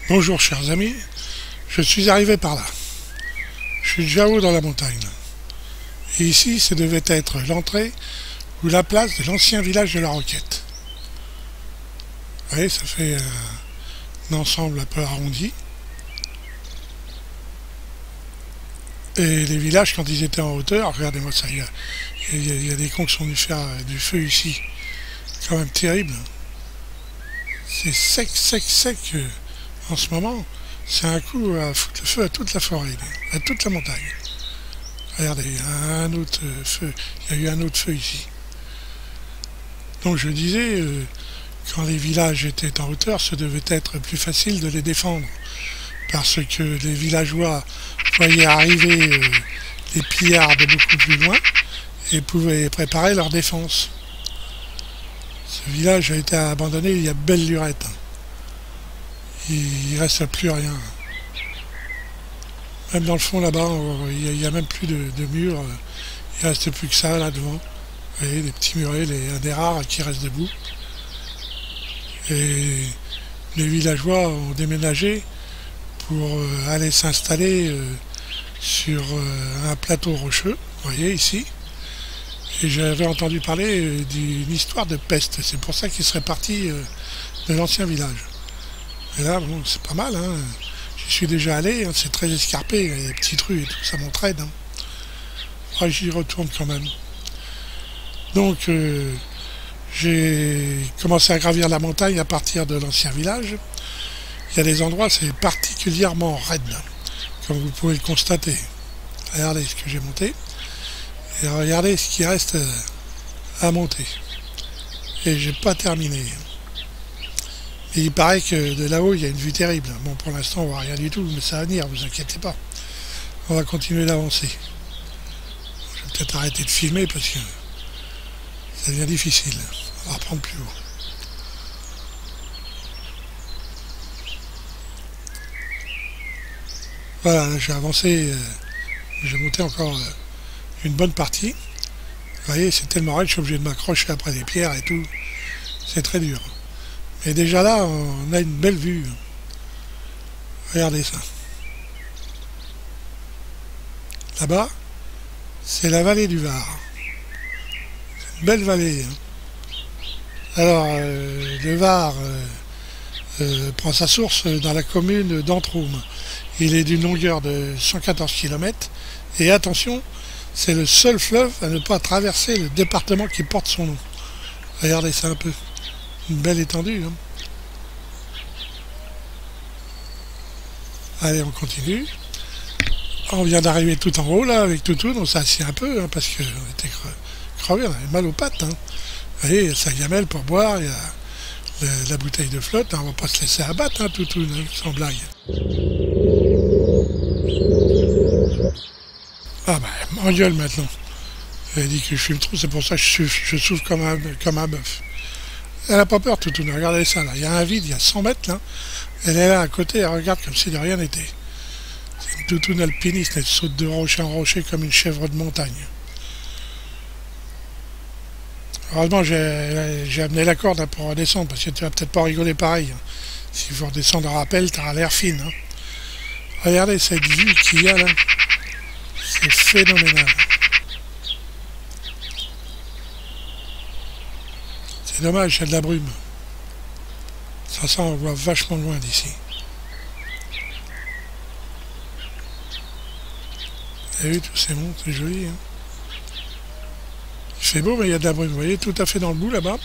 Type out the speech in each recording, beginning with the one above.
Bonjour chers amis, je suis arrivé par là. Je suis déjà haut dans la montagne. Et ici, ce devait être l'entrée ou la place de l'ancien village de la Roquette. Vous voyez, ça fait un ensemble un peu arrondi. Et les villages, quand ils étaient en hauteur, regardez-moi ça, il y a des cons qui sont venus faire du feu ici. C'est quand même terrible. C'est sec, sec, sec. En ce moment, c'est un coup à foutre le feu à toute la forêt, à toute la montagne. Regardez, il y a un autre feu, il y a eu un autre feu ici. Donc je disais, quand les villages étaient en hauteur, ce devait être plus facile de les défendre. Parce que les villageois voyaient arriver les pillards de beaucoup plus loin et pouvaient préparer leur défense. Ce village a été abandonné il y a belle lurette. Il ne reste plus rien. Même dans le fond là-bas, il n'y a même plus de murs. Il ne reste plus que ça là devant. Vous voyez, des petits murets, des rares qui restent debout. Et les villageois ont déménagé pour aller s'installer sur un plateau rocheux, vous voyez ici. Et j'avais entendu parler d'une histoire de peste. C'est pour ça qu'ils seraient partis de l'ancien village. Et là, bon, c'est pas mal, hein. J'y suis déjà allé, hein, c'est très escarpé, il y a des petites rues et tout, ça m'entraîne. Hein. J'y retourne quand même. Donc, j'ai commencé à gravir la montagne à partir de l'ancien village. Il y a des endroits, c'est particulièrement raide, comme vous pouvez le constater. Regardez ce que j'ai monté, et regardez ce qui reste à monter. Et j'ai pas terminé. Et il paraît que de là-haut, il y a une vue terrible. Bon, pour l'instant, on voit rien du tout, mais ça va venir, vous inquiétez pas. On va continuer d'avancer. Je vais peut-être arrêter de filmer parce que ça devient difficile. On va reprendre plus haut. Voilà, j'ai avancé, j'ai monté encore une bonne partie. Vous voyez, c'est tellement raide, je suis obligé de m'accrocher après des pierres et tout. C'est très dur. Et déjà là, on a une belle vue. Regardez ça. Là-bas, c'est la vallée du Var. C'est une belle vallée. Hein. Alors, le Var prend sa source dans la commune d'Entroum. Il est d'une longueur de 114 km. Et attention, c'est le seul fleuve à ne pas traverser le département qui porte son nom. Regardez ça un peu. Une belle étendue. Hein. Allez, on continue. On vient d'arriver tout en haut là avec Toutou, on s'est assis un peu hein, parce qu'on était crevés, on avait mal aux pattes. Hein. Vous voyez, il y a sa gamelle pour boire, il y a la bouteille de flotte, hein, on va pas se laisser abattre, hein, Toutou, hein, sans blague. Ah bah, m'engueule maintenant. Elle a dit que je fume trop, c'est pour ça que je souffle comme un bœuf. Elle n'a pas peur, Toutou. Regardez ça, là. Il y a un vide, il y a 100 mètres, là. Elle est là, à côté, elle regarde comme si de rien n'était. C'est une toutoune alpiniste, elle saute de rocher en rocher comme une chèvre de montagne. Heureusement, j'ai amené la corde hein, pour redescendre, parce que tu vas peut-être pas rigoler pareil. Hein. S'il faut redescendre à rappel, tu auras l'air fine. Hein. Regardez cette vue qu'il y a, là. C'est phénoménal. C'est dommage, il y a de la brume. Ça sent, on voit vachement loin d'ici. Vous avez vu tous ces monts, c'est joli. Hein. Il fait beau, mais il y a de la brume. Vous voyez, tout à fait dans le bout là-bas.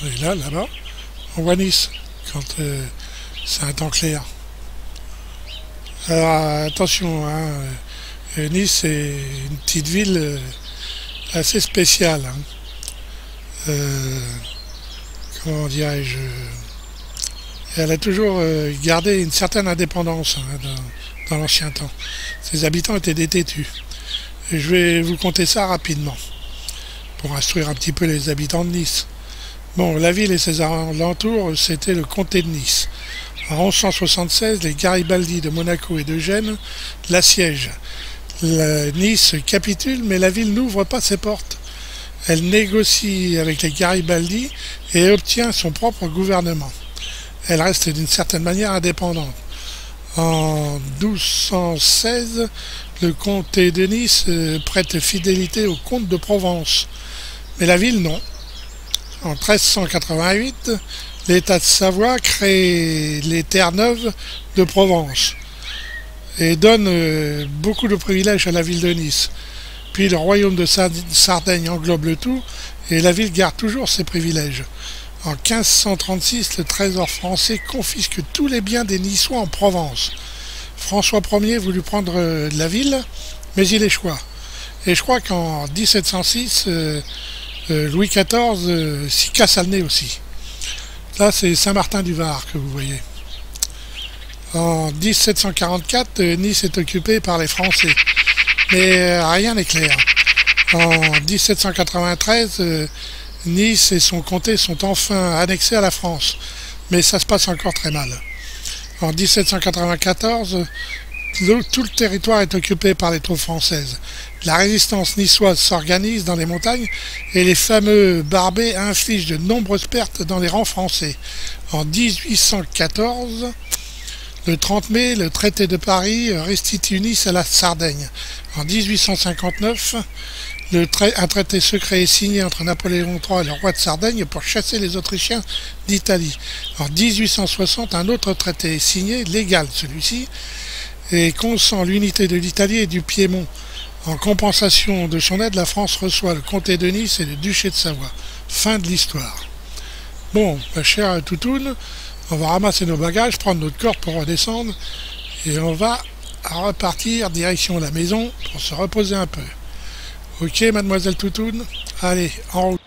Et là-bas, on voit Nice, quand c'est un temps clair. Alors attention, hein, Nice c'est une petite ville assez spéciale. Hein. Comment dirais-je, elle a toujours gardé une certaine indépendance hein, dans l'ancien temps. Ses habitants étaient des têtus. Et je vais vous conter ça rapidement, pour instruire un petit peu les habitants de Nice. Bon, la ville et ses alentours, c'était le comté de Nice. En 1176, les Garibaldi de Monaco et de Gênes l'assiègent. Nice capitule, mais la ville n'ouvre pas ses portes. Elle négocie avec les Garibaldi et obtient son propre gouvernement. elle reste d'une certaine manière indépendante. En 1216, le comté de Nice prête fidélité au comte de Provence. Mais la ville, non. En 1388, l'État de Savoie crée les terres neuves de Provence et donne beaucoup de privilèges à la ville de Nice. Puis le royaume de Sardaigne englobe le tout et la ville garde toujours ses privilèges. En 1536, le trésor français confisque tous les biens des Niçois en Provence. François Ier voulut prendre la ville, mais il échoua. Et je crois qu'en 1706, Louis XIV s'y cassa le nez aussi. Là, c'est Saint-Martin-du-Var que vous voyez. En 1744, Nice est occupée par les Français. Mais rien n'est clair. En 1793, Nice et son comté sont enfin annexés à la France, mais ça se passe encore très mal. En 1794, tout le territoire est occupé par les troupes françaises. La résistance niçoise s'organise dans les montagnes et les fameux barbets infligent de nombreuses pertes dans les rangs français. En 1814, le 30 mai, le traité de Paris restitue Nice à la Sardaigne. En 1859, un traité secret est signé entre Napoléon III et le roi de Sardaigne pour chasser les Autrichiens d'Italie. En 1860, un autre traité est signé, légal celui-ci, et consent l'unité de l'Italie et du Piémont. En compensation de son aide, la France reçoit le comté de Nice et le duché de Savoie. Fin de l'histoire. Bon, ma chère Toutoune, on va ramasser nos bagages, prendre notre corde pour redescendre, et on va repartir direction la maison pour se reposer un peu. Ok, mademoiselle Toutoune, allez, en route.